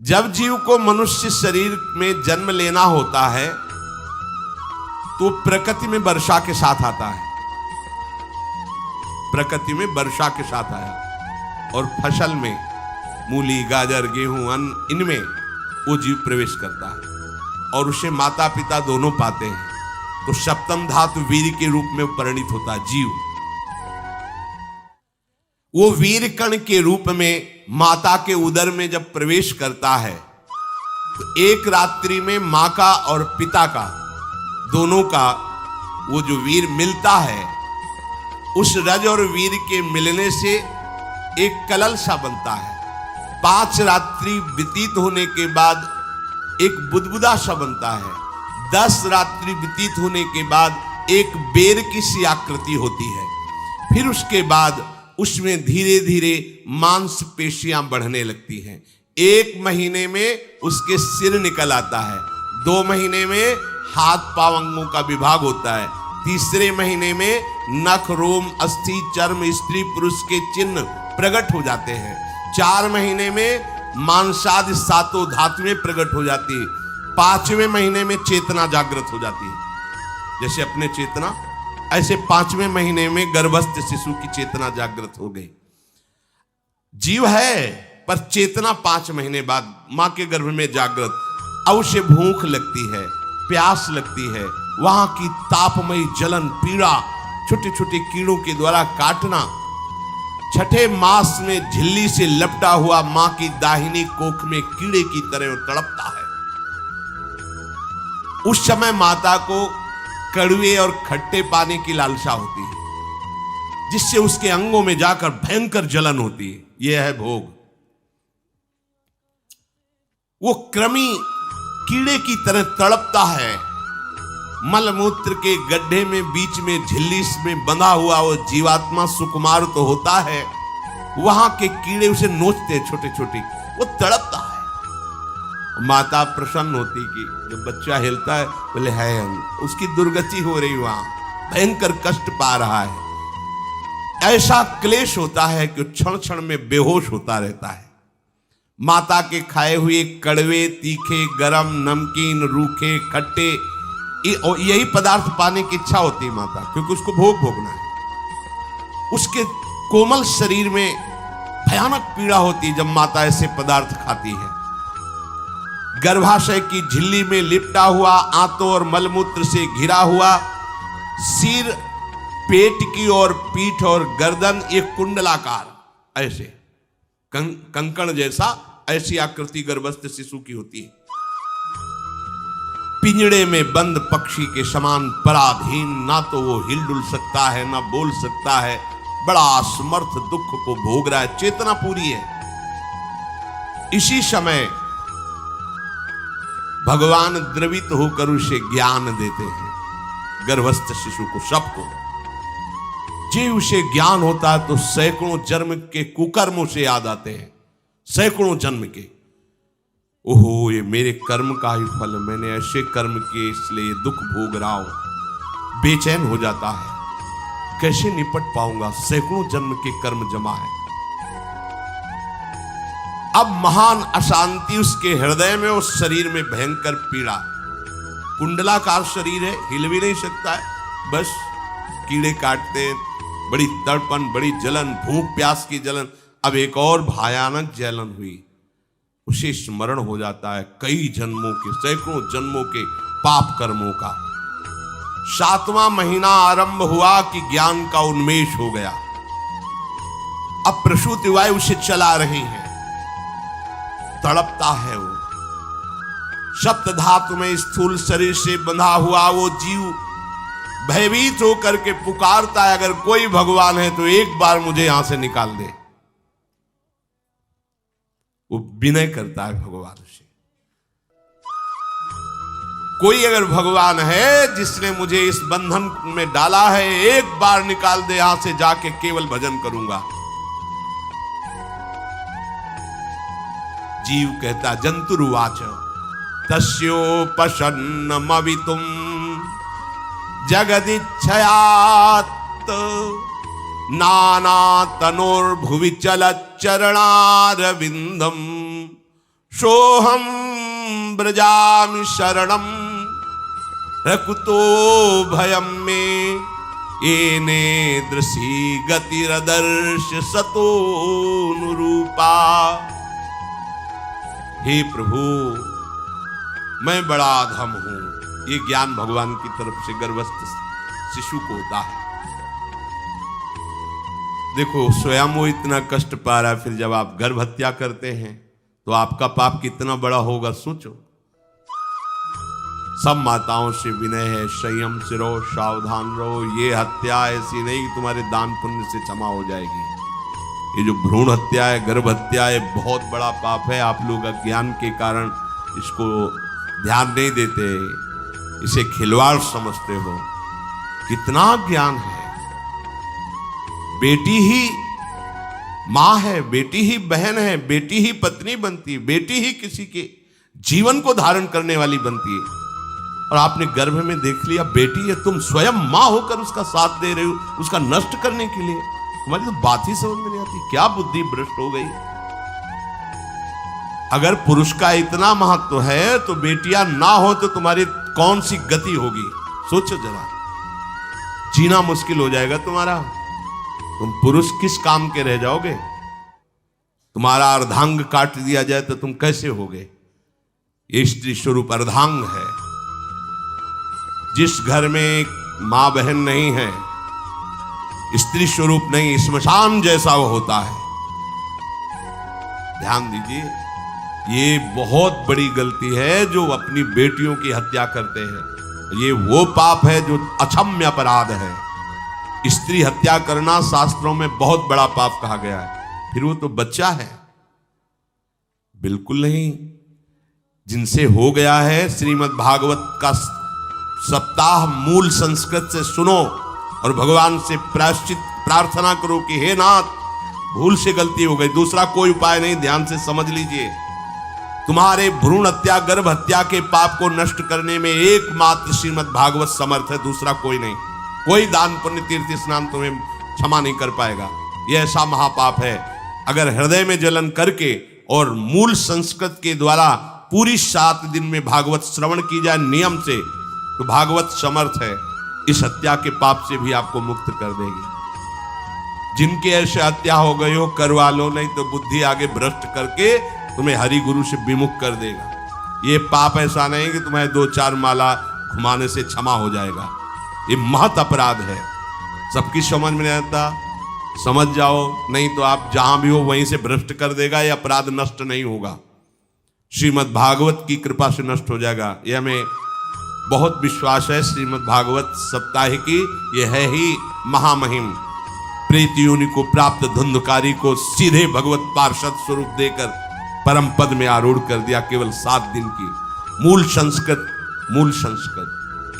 जब जीव को मनुष्य शरीर में जन्म लेना होता है तो प्रकृति में वर्षा के साथ आता है, प्रकृति में वर्षा के साथ आया और फसल में मूली, गाजर, गेहूं, अन्न, इनमें वो जीव प्रवेश करता है और उसे माता पिता दोनों पाते हैं। तो सप्तम धातु वीर के रूप में परिणित होता है जीव। वो वीर कण के रूप में माता के उदर में जब प्रवेश करता है तो एक रात्रि में मां का और पिता का दोनों का वो जो वीर मिलता है, उस रज और वीर के मिलने से एक कलल सा बनता है। 5 रात्रि व्यतीत होने के बाद एक बुदबुदा सा बनता है। 10 रात्रि व्यतीत होने के बाद एक बेर की सी आकृति होती है। फिर उसके बाद उसमें धीरे धीरे मांसपेशियां बढ़ने लगती हैं। 1 महीने में उसके सिर निकल आता है। 2 महीने में हाथ पांव अंगों का विभाग होता है। तीसरे महीने में नख, रोम, अस्थि, चर्म, स्त्री पुरुष के चिन्ह प्रकट हो जाते हैं। 4 महीने में मांसादि 7 धातुएं प्रकट हो जाती है। 5वें महीने में चेतना जागृत हो जाती है। जैसे अपने चेतना, ऐसे 5वें महीने में गर्भस्थ शिशु की चेतना जागृत हो गई। जीव है पर चेतना 5 महीने बाद मां के गर्भ में जागृत। अब उसे भूख लगती है, प्यास लगती है, वहां की तापमयी जलन, पीड़ा, छोटे छोटे कीड़ों के द्वारा काटना। 6ठे मास में झिल्ली से लपटा हुआ मां की दाहिनी कोख में कीड़े की तरह तड़पता है। उस समय माता को कड़वे और खट्टे पानी की लालसा होती है, जिससे उसके अंगों में जाकर भयंकर जलन होती है। यह है भोग। वो कृमि कीड़े की तरह तड़पता है। मलमूत्र के गड्ढे में बीच में झिल्ली में बंधा हुआ वो जीवात्मा सुकुमार तो होता है, वहां के कीड़े उसे नोचते छोटे छोटे, वो तड़पता है। माता प्रसन्न होती कि जब बच्चा हिलता है, बोले है उसकी दुर्गति हो रही, वहां भयंकर कष्ट पा रहा है। ऐसा क्लेश होता है कि क्षण क्षण में बेहोश होता रहता है। माता के खाए हुए कड़वे, तीखे, गरम, नमकीन, रूखे, खट्टे, यही पदार्थ पाने की इच्छा होती है माता, क्योंकि उसको भोग भोगना है। उसके कोमल शरीर में भयानक पीड़ा होती है जब माता ऐसे पदार्थ खाती है। गर्भाशय की झिल्ली में लिपटा हुआ, आंतों और मलमूत्र से घिरा हुआ सिर, पेट की और पीठ और गर्दन एक कुंडलाकार, ऐसे कंकण जैसा, ऐसी आकृति गर्भस्थ शिशु की होती है। पिंजड़े में बंद पक्षी के समान पराधीन, ना तो वो हिलडुल सकता है ना बोल सकता है। बड़ा असमर्थ दुख को भोग रहा है, चेतना पूरी है। इसी समय भगवान द्रवित होकर उसे ज्ञान देते हैं, गर्भस्थ शिशु को, सबको। जी उसे ज्ञान होता है तो सैकड़ों जन्म के कुकर्मों से याद आते हैं, सैकड़ों जन्म के। ओहो, ये मेरे कर्म का ही फल, मैंने ऐसे कर्म किए इसलिए दुख भोग रहा हूं। बेचैन हो जाता है, कैसे निपट पाऊंगा, सैकड़ों जन्म के कर्म जमा है। अब महान अशांति उसके हृदय में, उस शरीर में भयंकर पीड़ा। कुंडलाकार शरीर है, हिल भी नहीं सकता है, बस कीड़े काटते, बड़ी तड़पन, बड़ी जलन, भूख प्यास की जलन। अब एक और भयानक जलन हुई, उसे स्मरण हो जाता है कई जन्मों के, सैकड़ों जन्मों के पाप कर्मों का। 7वां महीना आरंभ हुआ कि ज्ञान का उन्मेष हो गया। अब प्रसूति वायु उसे चला रही है, तड़पता है वो। सप्त धातु में स्थूल शरीर से बंधा हुआ वो जीव भयभीत होकर के पुकारता है, अगर कोई भगवान है तो एक बार मुझे यहां से निकाल दे। वो विनय करता है भगवान से, कोई अगर भगवान है जिसने मुझे इस बंधन में डाला है, एक बार निकाल दे, यहां से जाके केवल भजन करूंगा। जीव कहता, जंतुरुवाच तस्योपशन्नमवितुम जगदिच्छयात् नाना तनोर्भुवि चलच्चरणारविंदम सोहम ब्रजामि शरणम रकुतो भयम में येने दृशी गतिरदर्श सतोनुरूपा। हे प्रभु, मैं बड़ा अधम हूं। ये ज्ञान भगवान की तरफ से गर्भस्थ शिशु को होता है। देखो, स्वयं वो इतना कष्ट पा रहा है, फिर जब आप गर्भ हत्या करते हैं तो आपका पाप कितना बड़ा होगा, सोचो। सब माताओं से विनय है, संयम से रहो, सावधान रहो। ये हत्या ऐसी नहीं कि तुम्हारे दान पुण्य से क्षमा हो जाएगी। ये जो भ्रूण हत्या है, गर्भ हत्या है, बहुत बड़ा पाप है। आप लोग अज्ञान के कारण इसको ध्यान नहीं देते, इसे खिलवाड़ समझते हो। कितना ज्ञान है। बेटी ही मां है, बेटी ही बहन है, बेटी ही पत्नी बनती है, बेटी ही किसी के जीवन को धारण करने वाली बनती है। और आपने गर्भ में देख लिया बेटी है, तुम स्वयं मां होकर उसका साथ दे रहे हो, उसका नष्ट करने के लिए। तुम्हारी तो बात ही समझ में नहीं आती, क्या बुद्धि भ्रष्ट हो गई। अगर पुरुष का इतना महत्व है तो बेटियां ना हो तो तुम्हारी कौन सी गति होगी, सोचो जरा। जीना मुश्किल हो जाएगा तुम्हारा। तुम पुरुष किस काम के रह जाओगे। तुम्हारा अर्धांग काट दिया जाए तो तुम कैसे होगे। ये स्त्री स्वरूप अर्धांग है। जिस घर में मां बहन नहीं है, स्त्री स्वरूप नहीं, श्मशान जैसा वो होता है। ध्यान दीजिए, ये बहुत बड़ी गलती है जो अपनी बेटियों की हत्या करते हैं। ये वो पाप है जो अक्षम्य अपराध है। स्त्री हत्या करना शास्त्रों में बहुत बड़ा पाप कहा गया है। फिर वो तो बच्चा है, बिल्कुल नहीं। जिनसे हो गया है, श्रीमद् भागवत का सप्ताह मूल संस्कृत से सुनो और भगवान से प्रायश्चित प्रार्थना करो कि हे नाथ, भूल से गलती हो गई, दूसरा कोई उपाय नहीं। ध्यान से समझ लीजिए, तुम्हारे भ्रूण हत्या, गर्भ हत्या के पाप को नष्ट करने में एकमात्र श्रीमद् भागवत समर्थ है, दूसरा कोई नहीं। कोई दान पुण्य तीर्थ स्नान तुम्हें क्षमा नहीं कर पाएगा। यह ऐसा महापाप है। अगर हृदय में जलन करके और मूल संस्कृत के द्वारा पूरी 7 दिन में भागवत श्रवण की जाए नियम से, तो भागवत समर्थ है, इस हत्या के पाप से भी आपको मुक्त कर देगी। जिनके ऐसे हत्या हो गई हो करवा लो, नहीं तो बुद्धि आगे भ्रष्ट करके तुम्हें हरि गुरु से विमुख कर देगा। ये पाप ऐसा नहीं कि तुम्हें 2-4 माला घुमाने से क्षमा हो जाएगा। ये महत अपराध है। सबकी समझ में नहीं आता, समझ जाओ, नहीं तो आप जहां भी हो वहीं से भ्रष्ट कर देगा। ये अपराध नष्ट नहीं होगा, श्रीमद् भागवत की कृपा से नष्ट हो जाएगा। यह हमें बहुत विश्वास है। श्रीमद् भागवत सप्ताहिकी ये है ही महामहिम। प्रेत योनि को प्राप्त धुंधकारी को सीधे भगवत पार्षद स्वरूप देकर परम पद में आरूढ़ कर दिया। केवल 7 दिन की मूल संस्कृत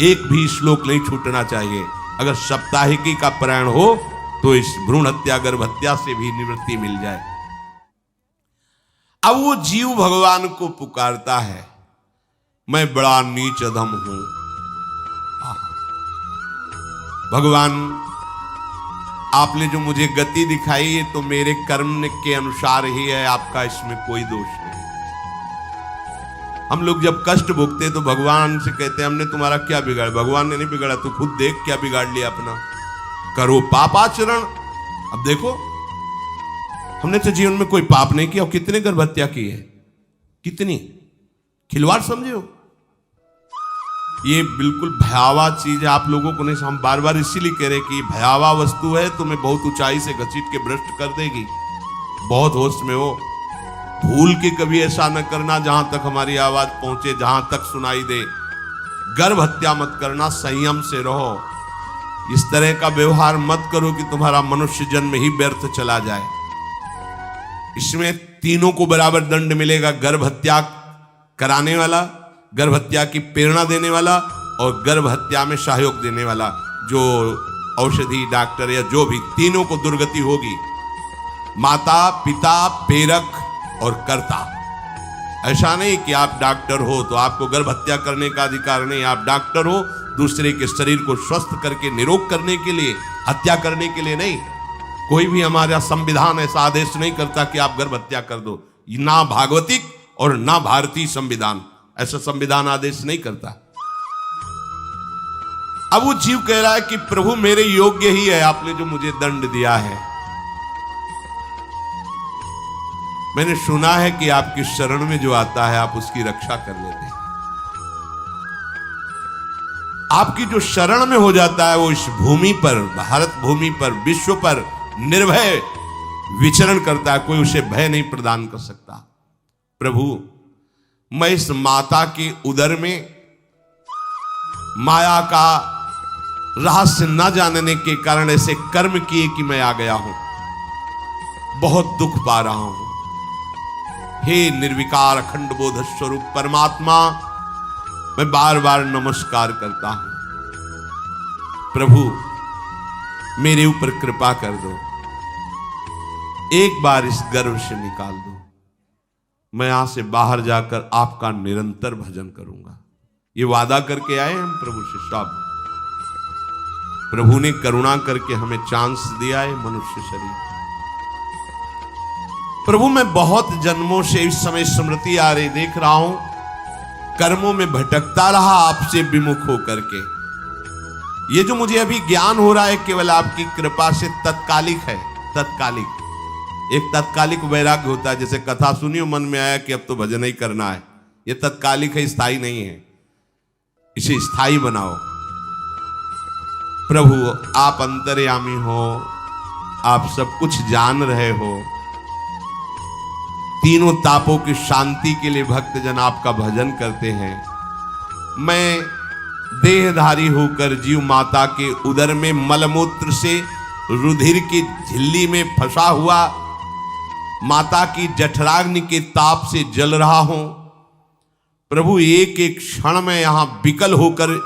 एक भी श्लोक नहीं छूटना चाहिए। अगर सप्ताहिकी का पारायण हो तो इस भ्रूण हत्या, गर्भ हत्या से भी निवृत्ति मिल जाए। अब वो जीव भगवान को पुकारता है, मैं बड़ा नीच अधम हूं। भगवान, आपने जो मुझे गति दिखाई है तो मेरे कर्म के अनुसार ही है, आपका इसमें कोई दोष नहीं। हम लोग जब कष्ट भोगते तो भगवान से कहते हैं हमने तुम्हारा क्या बिगाड़ा। भगवान ने नहीं बिगाड़ा, तू खुद देख क्या बिगाड़ लिया अपना। करो पापाचरण। अब देखो, हमने तो जीवन में कोई पाप नहीं किया और कितने गर्भ हत्या की है, कितनी खिलवाड़ समझे हो। ये बिल्कुल भयावह चीज है, आप लोगों को नहीं। हम बार बार इसीलिए कह रहे कि भयावह वस्तु है, तुम्हें बहुत ऊंचाई से घसीट के भ्रष्ट कर देगी। बहुत होश में हो, भूल के कभी ऐसा न करना जहां तक हमारी आवाज पहुंचे, जहां तक सुनाई दे। गर्भ हत्या मत करना, संयम से रहो। इस तरह का व्यवहार मत करो कि तुम्हारा मनुष्य जन्म ही व्यर्थ चला जाए। इसमें तीनों को बराबर दंड मिलेगा। गर्भ हत्या कराने वाला, गर्भ हत्या की प्रेरणा देने वाला और गर्भ हत्या में सहयोग देने वाला, जो औषधि डॉक्टर या जो भी, तीनों को दुर्गति होगी। माता, पिता, प्रेरक और कर्ता। ऐसा नहीं कि आप डॉक्टर हो तो आपको गर्भ हत्या करने का अधिकार नहीं। आप डॉक्टर हो दूसरे के शरीर को स्वस्थ करके निरोग करने के लिए, हत्या करने के लिए नहीं। कोई भी हमारा संविधान ऐसा आदेश नहीं करता कि आप गर्भ हत्या कर दो, ना भागवतिक और ना भारतीय संविधान। ऐसा संविधान आदेश नहीं करता। अब वो जीव कह रहा है कि प्रभु मेरे योग्य ही है आपने जो मुझे दंड दिया है। मैंने सुना है कि आपकी शरण में जो आता है आप उसकी रक्षा कर लेते हैं। आपकी जो शरण में हो जाता है वो इस भूमि पर, भारत भूमि पर, विश्व पर निर्भय विचरण करता है। कोई उसे भय नहीं प्रदान कर सकता। प्रभु मैं इस माता के उदर में माया का रहस्य न जानने के कारण ऐसे कर्म किए कि मैं आ गया हूं। बहुत दुख पा रहा हूं। हे निर्विकार अखंड बोध स्वरूप परमात्मा, मैं बार बार नमस्कार करता हूं। प्रभु मेरे ऊपर कृपा कर दो, एक बार इस गर्भ से निकाल दो। मैं यहां से बाहर जाकर आपका निरंतर भजन करूंगा। ये वादा करके आए हम प्रभु से सब। प्रभु ने करुणा करके हमें चांस दिया है मनुष्य शरीर। प्रभु मैं बहुत जन्मों से इस समय स्मृति आ रही देख रहा हूं, कर्मों में भटकता रहा आपसे विमुख होकर के। ये जो मुझे अभी ज्ञान हो रहा है केवल आपकी कृपा से तत्कालिक है। तत्कालिक, एक तत्कालिक वैराग्य होता है। जैसे कथा सुनियो मन में आया कि अब तो भजन ही करना है, ये तत्कालिक है, स्थायी नहीं है। इसे स्थायी बनाओ। प्रभु आप अंतर्यामी हो, आप सब कुछ जान रहे हो। तीनों तापों की शांति के लिए भक्तजन आपका भजन करते हैं। मैं देहधारी होकर जीव माता के उदर में मलमूत्र से रुधिर की झिल्ली में फंसा हुआ माता की जठराग्नि के ताप से जल रहा हूं। प्रभु एक एक क्षण में यहां विकल होकर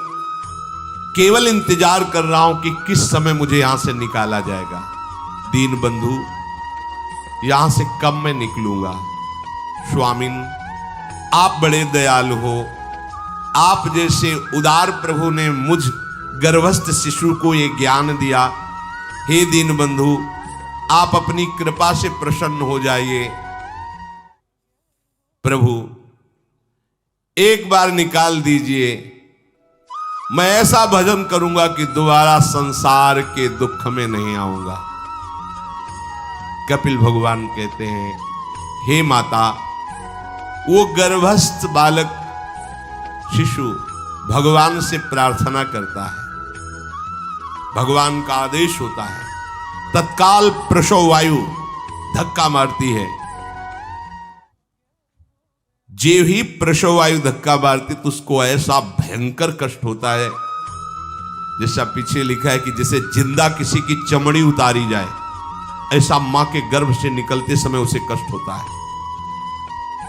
केवल इंतजार कर रहा हूं कि किस समय मुझे यहां से निकाला जाएगा। दीन बंधु यहां से कब मैं निकलूंगा। स्वामिन आप बड़े दयालु हो। आप जैसे उदार प्रभु ने मुझ गर्भस्थ शिशु को ये ज्ञान दिया। हे दीन बंधु आप अपनी कृपा से प्रसन्न हो जाइए। प्रभु एक बार निकाल दीजिए। मैं ऐसा भजन करूंगा कि दोबारा संसार के दुख में नहीं आऊंगा। कपिल भगवान कहते हैं, हे माता, वो गर्भस्थ बालक शिशु भगवान से प्रार्थना करता है। भगवान का आदेश होता है, तत्काल प्रसव वायु धक्का मारती है। जे ही प्रसव वायु धक्का मारती तो उसको ऐसा भयंकर कष्ट होता है, जैसा पीछे लिखा है कि जैसे जिंदा किसी की चमड़ी उतारी जाए, ऐसा मां के गर्भ से निकलते समय उसे कष्ट होता है।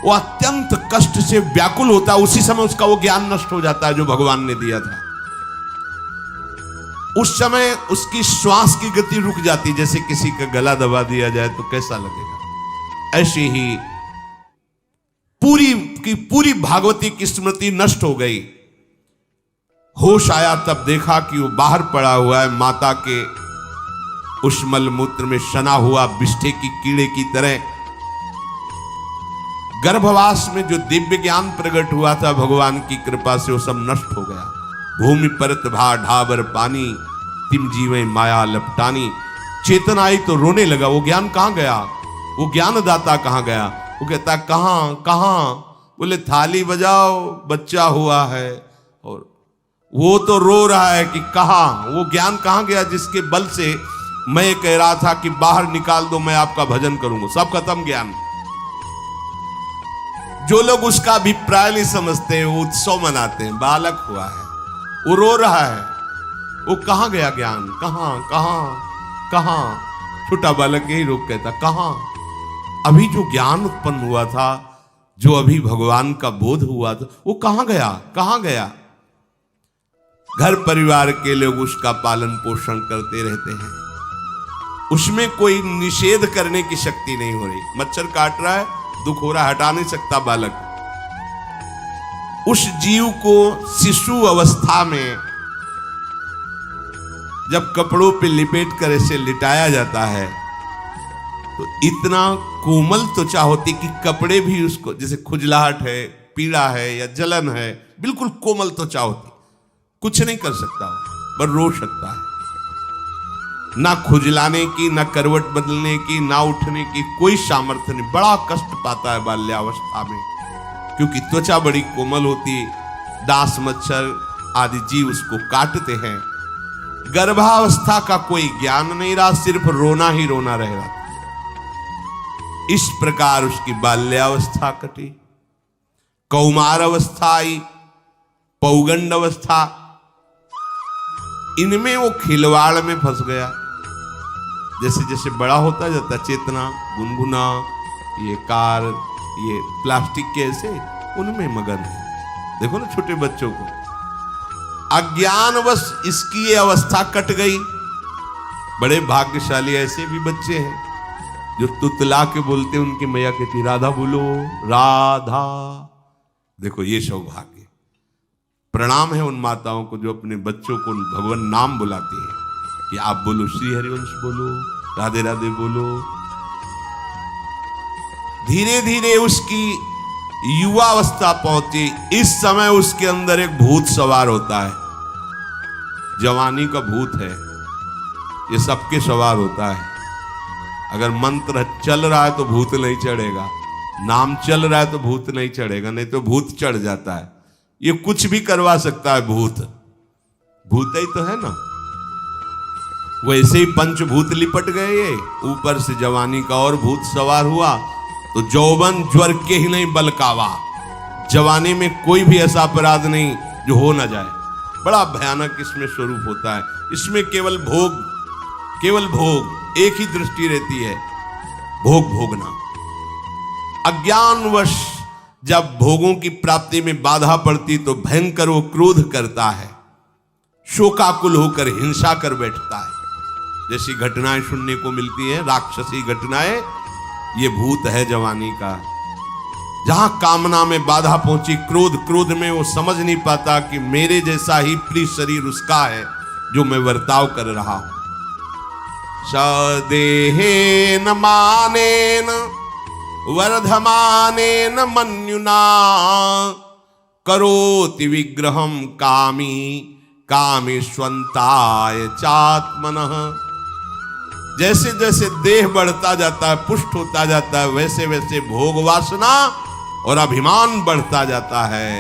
वो अत्यंत कष्ट से व्याकुल होता है। उसी समय उसका वो ज्ञान नष्ट हो जाता है जो भगवान ने दिया था। उस समय उसकी श्वास की गति रुक जाती, जैसे किसी का गला दबा दिया जाए तो कैसा लगेगा। ऐसी ही पूरी की पूरी भागवती की स्मृति नष्ट हो गई। होश आया तब देखा कि वो बाहर पड़ा हुआ है, माता के उस मलमूत्र में सना हुआ बिष्ठे की कीड़े की तरह। गर्भवास में जो दिव्य ज्ञान प्रकट हुआ था भगवान की कृपा से, वो सब नष्ट हो गया। भूमि परत भा ढाबर पानी, तिम जीवे माया लपटानी। चेतन आई तो रोने लगा। वो ज्ञान कहां गया, वो ज्ञानदाता कहां गया। वो कहता कहां कहां। बोले थाली बजाओ, बच्चा हुआ है। और वो तो रो रहा है कि कहां, वो ज्ञान कहां गया जिसके बल से मैं कह रहा था कि बाहर निकाल दो, मैं आपका भजन करूंगा। सब खत्म ज्ञान। जो लोग उसका अभिप्राय नहीं समझते वो उत्सव मनाते हैं। बालक हुआ है, वो रो रहा है, वो कहां गया ज्ञान, कहां कहां कहां। छोटा बालक यही रोक कहता कहां। अभी जो ज्ञान उत्पन्न हुआ था, जो अभी भगवान का बोध हुआ था, वो कहां गया, कहां गया। घर परिवार के लोग उसका पालन पोषण करते रहते हैं, उसमें कोई निषेध करने की शक्ति नहीं हो रही। मच्छर काट रहा है, दुख हो रहा है, हटा नहीं सकता बालक। उस जीव को शिशु अवस्था में जब कपड़ों पे लिपेट कर इसे लिटाया जाता है तो इतना कोमल त्वचा होती कि कपड़े भी उसको, जैसे खुजलाहट है, पीड़ा है या जलन है, बिल्कुल कोमल त्वचा होती, कुछ नहीं कर सकता हो, पर रो सकता है। ना खुजलाने की, ना करवट बदलने की, ना उठने की कोई सामर्थ्य नहीं। बड़ा कष्ट पाता है बाल्यावस्था में, क्योंकि त्वचा बड़ी कोमल होती, डांस मच्छर आदि जीव उसको काटते हैं। गर्भावस्था का कोई ज्ञान नहीं रहा, सिर्फ रोना ही रोना रह रहा। इस प्रकार उसकी बाल्यावस्था कटी, कौमार अवस्था आई, पौगंड अवस्था, इनमें वो खिलवाड़ में फंस गया। जैसे जैसे बड़ा होता जाता, चेतना, गुनगुना, ये कार, ये प्लास्टिक के ऐसे उनमें मगन है। देखो ना छोटे बच्चों को, अज्ञानवश इसकी ये अवस्था कट गई। बड़े भाग्यशाली ऐसे भी बच्चे हैं जो तुतला के बोलते, उनकी मैया कहती राधा बोलो, राधा। देखो ये सौभाग्य। प्रणाम है उन माताओं को जो अपने बच्चों को भगवान नाम बुलाती है कि आप बोलो श्री हरिवंश बोलो, राधे राधे बोलो। धीरे धीरे उसकी युवावस्था पहुंची। इस समय उसके अंदर एक भूत सवार होता है। जवानी का भूत है, ये सबके सवार होता है। अगर मंत्र चल रहा है तो भूत नहीं चढ़ेगा, नाम चल रहा है तो भूत नहीं चढ़ेगा, नहीं तो भूत चढ़ जाता है। ये कुछ भी करवा सकता है भूत, भूत ही तो है ना। वैसे ही पंचभूत लिपट गए, ये ऊपर से जवानी का और भूत सवार हुआ तो जौवन ज्वर के ही नहीं बलकावा। जवानी में कोई भी ऐसा अपराध नहीं जो हो ना जाए। बड़ा भयानक इसमें स्वरूप होता है। इसमें केवल भोग, केवल भोग, एक ही दृष्टि रहती है, भोग भोगना। अज्ञानवश जब भोगों की प्राप्ति में बाधा पड़ती तो भयंकर वो क्रोध करता है, शोकाकुल होकर हिंसा कर बैठता है। जैसी घटनाएं सुनने को मिलती हैं, राक्षसी घटनाएं, ये भूत है जवानी का। जहां कामना में बाधा पहुंची, क्रोध, क्रोध में वो समझ नहीं पाता कि मेरे जैसा ही प्रिय शरीर उसका है जो मैं वर्ताव कर रहा हूं। सदेहेन मानेन वर्धमानेन मन्युना करोति विग्रहम कामी कामेष्वंताय चात्मनः। जैसे जैसे देह बढ़ता जाता है, पुष्ट होता जाता है, वैसे वैसे भोग वासना और अभिमान बढ़ता जाता है।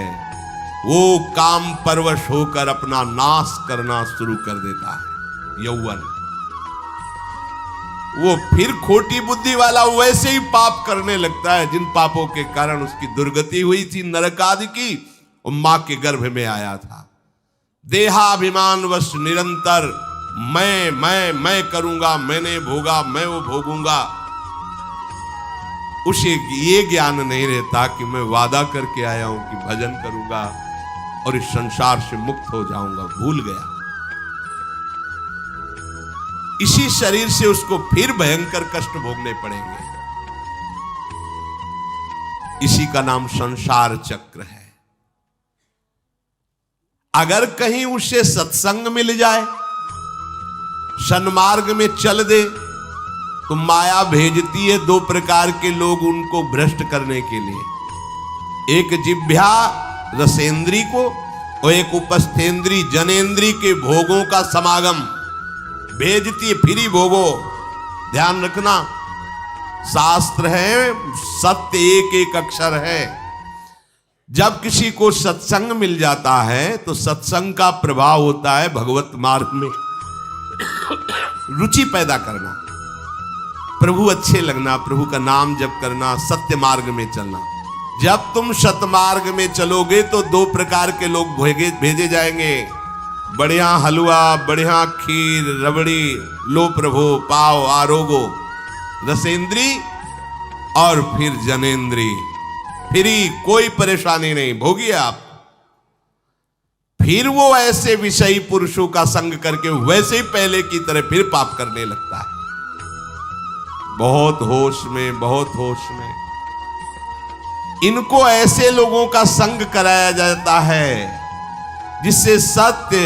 वो काम परवश होकर अपना नाश करना शुरू कर देता है। यौवन, वो फिर खोटी बुद्धि वाला वैसे ही पाप करने लगता है जिन पापों के कारण उसकी दुर्गति हुई थी, नरक आदि की, और मां के गर्भ में आया था। देहाभिमान वश निरंतर मैं करूंगा, मैंने भोगा, मैं वो भोगूंगा। उसे ये ज्ञान नहीं रहता कि मैं वादा करके आया हूं कि भजन करूंगा और इस संसार से मुक्त हो जाऊंगा। भूल गया। इसी शरीर से उसको फिर भयंकर कष्ट भोगने पड़ेंगे। इसी का नाम संसार चक्र है। अगर कहीं उसे सत्संग मिल जाए, सन्मार्ग में चल दे, तो माया भेजती है दो प्रकार के लोग उनको भ्रष्ट करने के लिए। एक जिह्वा रसेंद्री को और एक उपस्थेंद्री जनेंद्री के भोगों का समागम भेजती है। फिर ही भोगो। ध्यान रखना, शास्त्र है, सत्य एक एक अक्षर है। जब किसी को सत्संग मिल जाता है तो सत्संग का प्रभाव होता है भगवत मार्ग में रुचि पैदा करना, प्रभु अच्छे लगना, प्रभु का नाम जप करना, सत्य मार्ग में चलना। जब तुम सतमार्ग में चलोगे तो दो प्रकार के लोग भेजे जाएंगे। बढ़िया हलवा, बढ़िया खीर, रबड़ी, लो प्रभु, पाव, आरोगो, रसेंद्री और फिर जनेंद्री। फिर ही कोई परेशानी नहीं, भोगिए आप। फिर वो ऐसे विषयी पुरुषों का संग करके वैसे ही पहले की तरह फिर पाप करने लगता है। बहुत होश में, बहुत होश में। इनको ऐसे लोगों का संग कराया जाता है जिससे सत्य,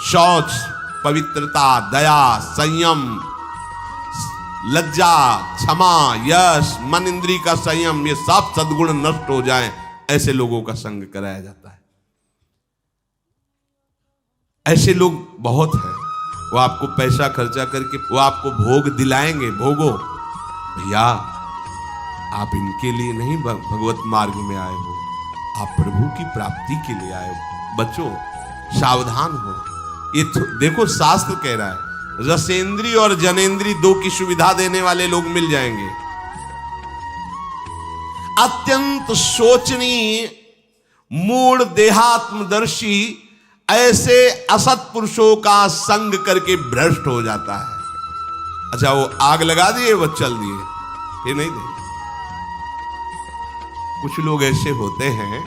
शौच, पवित्रता, दया, संयम, लज्जा, क्षमा, यश, मन इंद्री का संयम, ये सब सद्गुण नष्ट हो जाएं, ऐसे लोगों का संग कराया जाता है। ऐसे लोग बहुत हैं, वो आपको पैसा खर्चा करके वो आपको भोग दिलाएंगे। भोगो भैया, आप इनके लिए नहीं भगवत मार्ग में आए हो, आप प्रभु की प्राप्ति के लिए आए हो। बच्चों सावधान हो। ये देखो शास्त्र कह रहा है, रसेंद्री और जनेंद्री दो की सुविधा देने वाले लोग मिल जाएंगे। अत्यंत सोचनीय, मूढ़, देहात्मदर्शी ऐसे असत पुरुषों का संग करके भ्रष्ट हो जाता है। अच्छा, वो आग लगा दिए, वो चल दिए, फिर नहीं देंगे। कुछ लोग ऐसे होते हैं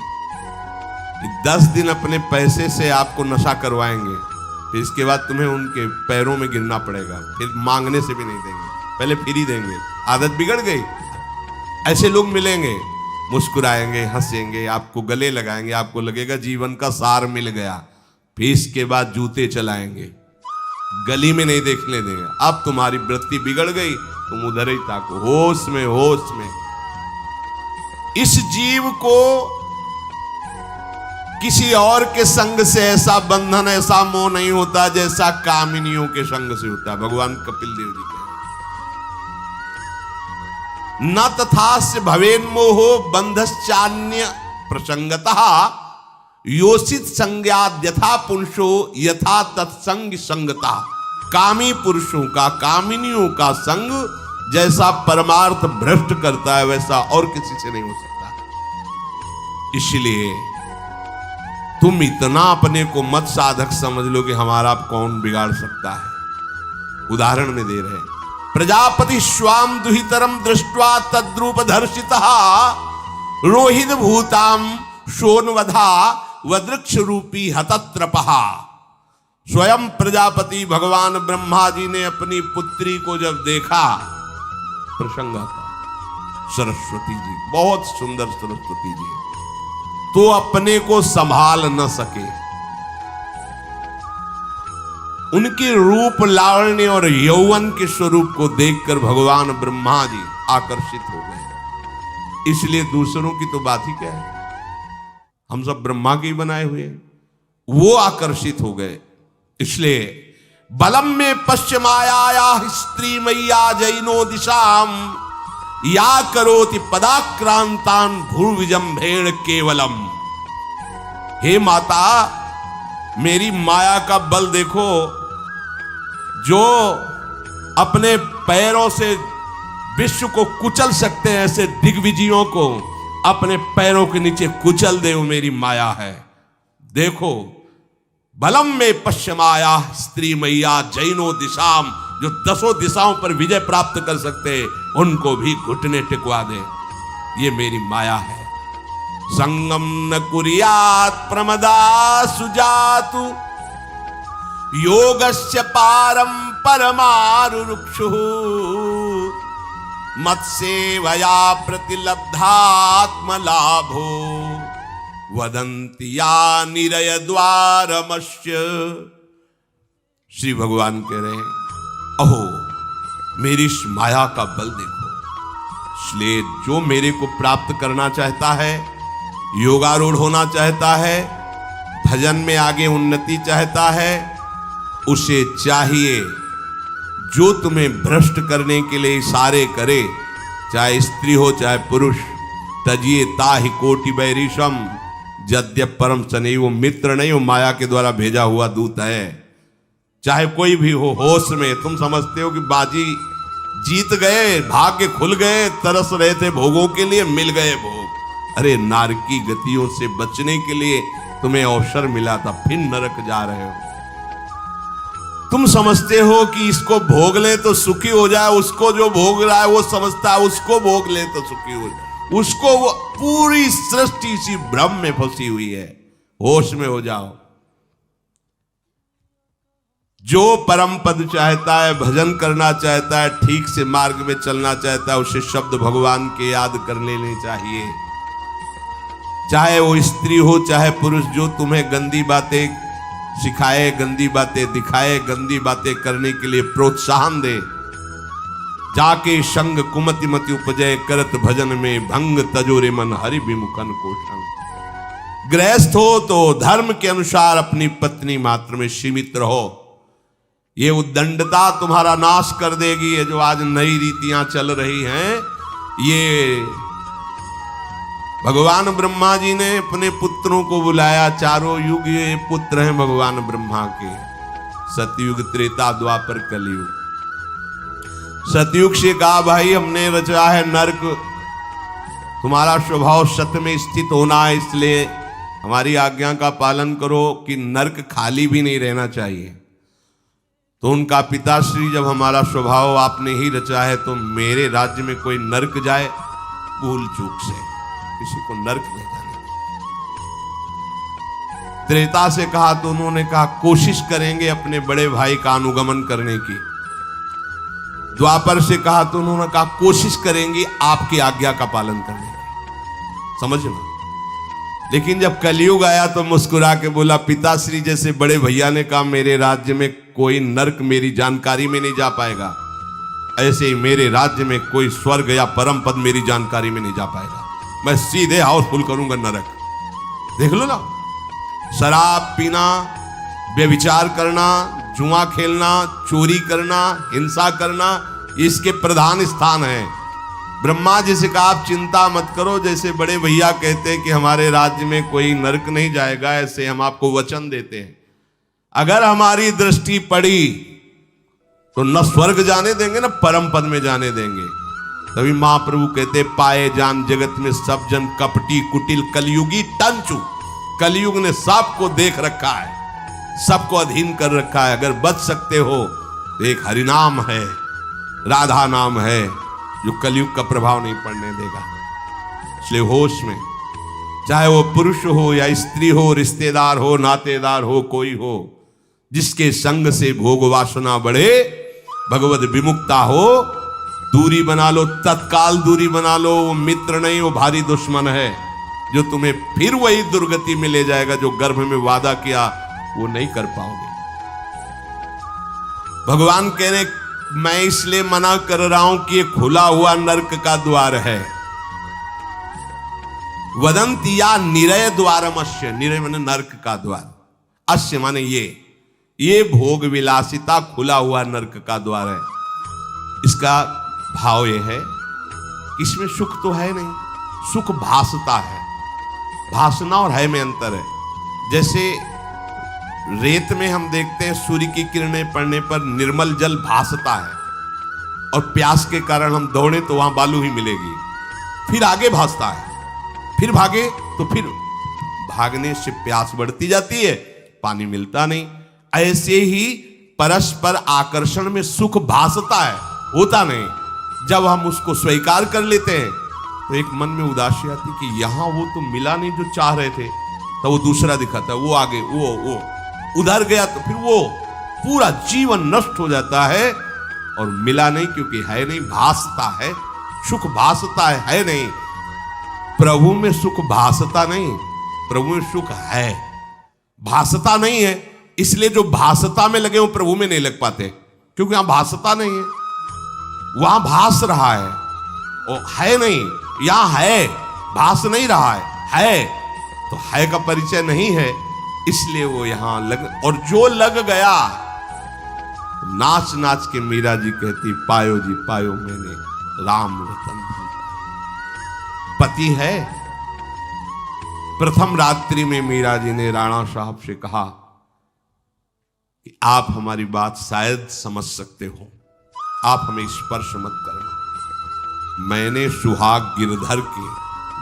कि 10 दिन अपने पैसे से आपको नशा करवाएंगे, फिर इसके बाद तुम्हें उनके पैरों में गिरना पड़ेगा, फिर मांगने से भी नहीं देंगे, पहले फिर ही देंगे। आदत बिगड़ गई। ऐसे लोग मिलेंगे, मुस्कुराएंगे, हंसेंगे, आपको गले लगाएंगे, आपको लगेगा जीवन का सार मिल गया, फिर इसके बाद जूते चलाएंगे, गली में नहीं देखने देंगे। अब तुम्हारी वृत्ति बिगड़ गई, तुम उधर ही ताको, होश में होश में। इस जीव को किसी और के संग से ऐसा बंधन, ऐसा मोह नहीं होता जैसा कामिनियों के संग से होता है। भगवान कपिल देव जी कहते हैं, न तथास्य भवेन्मोहो बंधश्चान्य प्रसंगतः योषित संज्ञाद यथा पुरुषो यथा तत्संग संगता। कामी पुरुषों का, कामिनियों का संग जैसा परमार्थ भ्रष्ट करता है, वैसा और किसी से नहीं हो सकता। इसलिए तुम इतना अपने को मत साधक समझ लो कि हमारा कौन बिगाड़ सकता है। उदाहरण में दे रहे हैं, प्रजापति स्वाम दुहितरम दृष्ट्वा तद्रूप दर्शितः रोहित भूताम शोनवधा वदृक्ष रूपी हतत्रपहा। स्वयं प्रजापति भगवान ब्रह्मा जी ने अपनी पुत्री को जब देखा, प्रसंग था, सरस्वती जी, बहुत सुंदर सरस्वती जी, तो अपने को संभाल न सके। उनके रूप, लावण्य और यौवन के स्वरूप को देखकर भगवान ब्रह्मा जी आकर्षित हो गए। इसलिए दूसरों की तो बात ही क्या है, हम सब ब्रह्मा के ही बनाए हुए हैं, वो आकर्षित हो गए। इसलिए बलम में पश्चिमाया स्त्री मैया जैनो दिशाम या करोति पदाक्रांतान भूर्विजंभेण केवलम। हे माता, मेरी माया का बल देखो, जो अपने पैरों से विश्व को कुचल सकते हैं, ऐसे दिग्विजयों को अपने पैरों के नीचे कुचल दे, वो मेरी माया है। देखो, बलम में पश्चिमाया स्त्री मैया जैनो दिशाम, जो 10 दिशाओं पर विजय प्राप्त कर सकते, उनको भी घुटने टिकवा दे, ये मेरी माया है। संगम न कुर्यात् प्रमदा सुजातु योगस्य पारम परमारुरुक्षुः मत्सेवया प्रतिलब्धात्म लाभो वदन्ति या निरय द्वारमस्य। श्री भगवान कह रहे हैं, अहो मेरी इस माया का बल देखो। इसलिए जो मेरे को प्राप्त करना चाहता है, योगारूढ़ होना चाहता है, भजन में आगे उन्नति चाहता है, उसे चाहिए जो तुम्हें भ्रष्ट करने के लिए इशारे करे, चाहे स्त्री हो चाहे पुरुष। तजिए ताहि कोटि बैरिशम यद्यप परम सने, वो मित्र नहीं, वो माया के द्वारा भेजा हुआ दूत है। चाहे कोई भी हो, होश में तुम समझते हो कि बाजी जीत गए, भाग्य खुल गए, तरस रहे थे भोगों के लिए, मिल गए भोग। अरे नारकी गतियों से बचने के लिए तुम्हें अवसर मिला था, फिर नरक जा रहे हो। तुम समझते हो कि इसको भोग ले तो सुखी हो जाए, उसको जो भोग रहा है वो समझता है उसको भोग ले तो सुखी हो जाए, उसको वो पूरी सृष्टि इसी भ्रम में फंसी हुई है। होश में हो जाओ। जो परम पद चाहता है, भजन करना चाहता है, ठीक से मार्ग में चलना चाहता है, उसे शब्द भगवान के याद कर लेने चाहिए। चाहे वो स्त्री हो चाहे पुरुष, जो तुम्हें गंदी बातें सिखाए, गंदी बातें दिखाए, गंदी बातें करने के लिए प्रोत्साहन दे, जाके संग कुमति मति उपजय करत भजन में भंग तजोरे मन हरि विमुखन को संग। गृहस्थ हो तो धर्म के अनुसार अपनी पत्नी मात्र में सीमित रहो। ये उद्दंडता तुम्हारा नाश कर देगी। ये जो आज नई रीतियां चल रही हैं, ये भगवान ब्रह्मा जी ने अपने पुत्रों को बुलाया। चारों युग ये पुत्र हैं भगवान ब्रह्मा के, सतयुग, त्रेता, द्वापर, कलयुग। सतयुग से कहा भाई हमने रचा है नरक, तुम्हारा स्वभाव सत्य में स्थित होना है, इसलिए हमारी आज्ञा का पालन करो कि नरक खाली भी नहीं रहना चाहिए। तो उनका पिताश्री, जब हमारा स्वभाव आपने ही रचा है तो मेरे राज्य में कोई नरक जाए, भूल चूक से किसी को नरक नहीं जाने। त्रेता से कहा तो उन्होंने कहा कोशिश करेंगे अपने बड़े भाई का अनुगमन करने की। द्वापर से कहा तो उन्होंने कहा कोशिश करेंगे आपकी आज्ञा का पालन करने की। समझना। लेकिन जब कलयुग आया तो मुस्कुरा के बोला, पिताश्री जैसे बड़े भैया ने कहा मेरे राज्य में कोई नरक मेरी जानकारी में नहीं जा पाएगा, ऐसे ही मेरे राज्य में कोई स्वर्ग या परम पद मेरी जानकारी में नहीं जा पाएगा। मैं सीधे हाउसफुल करूंगा नरक। देख लो ना, शराब पीना, व्यभिचार करना, जुआ खेलना, चोरी करना, हिंसा करना, इसके प्रधान स्थान है। ब्रह्मा जी से कहा आप चिंता मत करो, जैसे बड़े भैया कहते हैं कि हमारे राज्य में कोई नरक नहीं जाएगा, ऐसे हम आपको वचन देते हैं। अगर हमारी दृष्टि पड़ी तो न स्वर्ग जाने देंगे न परम पद में जाने देंगे। तभी महाप्रभु कहते पाए जान जगत में सब जन कपटी कुटिल कलयुगी टंचू। कलयुग ने सबको देख रखा है, सबको अधीन कर रखा है। अगर बच सकते हो तो एक हरिनाम है, राधा नाम है, जो कलयुग का प्रभाव नहीं पड़ने देगा। इसलिए होश में, चाहे वो पुरुष हो या स्त्री हो, रिश्तेदार हो, नातेदार हो, कोई हो, जिसके संग से भोग वासना बढ़े, भगवत विमुक्ता हो, दूरी बना लो, तत्काल दूरी बना लो। वो मित्र नहीं, वो भारी दुश्मन है, जो तुम्हें फिर वही दुर्गति में ले जाएगा जो गर्भ में वादा किया वो नहीं कर पाओगे। भगवान कह रहे मैं इसलिए मना कर रहा हूं कि ये खुला हुआ नरक का द्वार है। वदंती या निरय द्वारमस्य, निरय माने नरक का द्वार, अस्य माने ये भोग विलासिता खुला हुआ नरक का द्वार है। इसका भाव ये है कि इसमें सुख तो है नहीं, सुख भासता है। भासना और है में अंतर है। जैसे रेत में हम देखते हैं सूर्य की किरणें पड़ने पर निर्मल जल भासता है, और प्यास के कारण हम दौड़े तो वहां बालू ही मिलेगी, फिर आगे भासता है, फिर भागे तो फिर भागने से प्यास बढ़ती जाती है, पानी मिलता नहीं। ऐसे ही परस्पर आकर्षण में सुख भासता है, होता नहीं। जब हम उसको स्वीकार कर लेते हैं तो एक मन में उदासी आती कि यहां वो तो मिला नहीं जो चाह रहे थे, तो वो दूसरा दिखाता है, वो आगे, वो उधर गया तो फिर वो पूरा जीवन नष्ट हो जाता है। और मिला नहीं क्योंकि है नहीं, भासता है, सुख भासता है नहीं। प्रभु में सुख भासता नहीं, प्रभु में सुख है, भासता नहीं है। इसलिए जो भासता में लगे वो प्रभु में नहीं लग पाते, क्योंकि यहां भासता नहीं है, वहां भास रहा है, और है नहीं। यहां है, भास नहीं रहा है तो है का परिचय नहीं है, इसलिए वो यहां लग। और जो लग गया, नाच नाच के मीरा जी कहती पायो जी पायो मैंने राम रतन। पति है। प्रथम रात्रि में मीरा जी ने राणा साहब से कहा कि आप हमारी बात शायद समझ सकते हो, आप हमें स्पर्श मत करना। मैंने सुहाग गिरधर के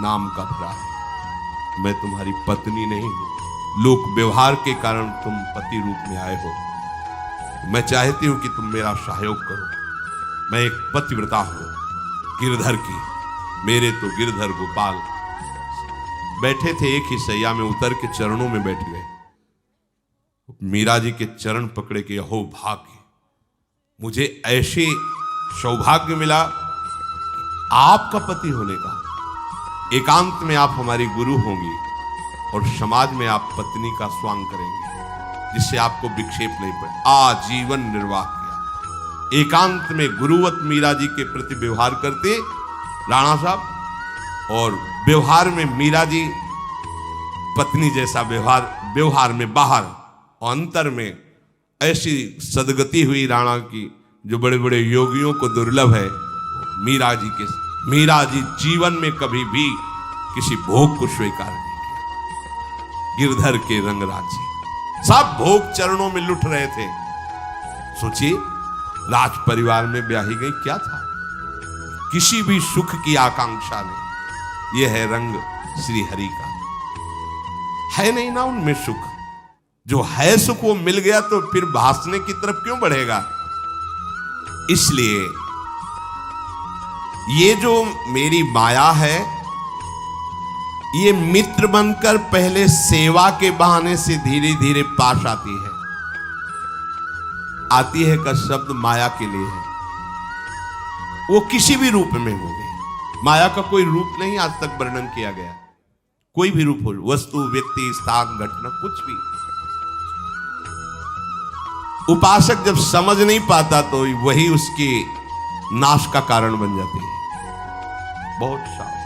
नाम का भरा है, मैं तुम्हारी पत्नी नहीं हूं। लोक व्यवहार के कारण तुम पति रूप में आए हो, मैं चाहती हूं कि तुम मेरा सहयोग करो। मैं एक पतिव्रता हूं गिरधर की। मेरे तो गिरधर गोपाल बैठे थे एक ही सैया में, उतर के चरणों में बैठ गए। मीरा जी के चरण पकड़े के अहो भाग्य, मुझे ऐसे सौभाग्य मिला आपका पति होने का। एकांत में आप हमारी गुरु होंगी और समाज में आप पत्नी का स्वांग करेंगे, जिससे आपको विक्षेप नहीं पड़े। आजीवन निर्वाह किया। एकांत में गुरुवत मीरा जी के प्रति व्यवहार करते राणा साहब, और व्यवहार में मीरा जी पत्नी जैसा व्यवहार में बाहर, और अंतर में ऐसी सदगति हुई राणा की जो बड़े बड़े योगियों को दुर्लभ है। मीरा जी जीवन में कभी भी किसी भोग को स्वीकार नहीं किया। गिरधर के रंगराजी सब भोग चरणों में लुट रहे थे। सोचिए, राज परिवार में ब्याही गई, क्या था, किसी भी सुख की आकांक्षा नहीं। यह है रंग श्री हरि का, है नहीं ना उनमें सुख। जो है सुख वो मिल गया तो फिर भासने की तरफ क्यों बढ़ेगा। इसलिए ये जो मेरी माया है, ये मित्र बनकर पहले सेवा के बहाने से धीरे धीरे पास आती है। आती है का शब्द माया के लिए है, वो किसी भी रूप में हो गई। माया का कोई रूप नहीं आज तक वर्णन किया गया, कोई भी रूप हो, वस्तु, व्यक्ति, स्थान, घटना, कुछ भी। उपासक जब समझ नहीं पाता तो वही उसके नाश का कारण बन जाती है। बहुत शांत।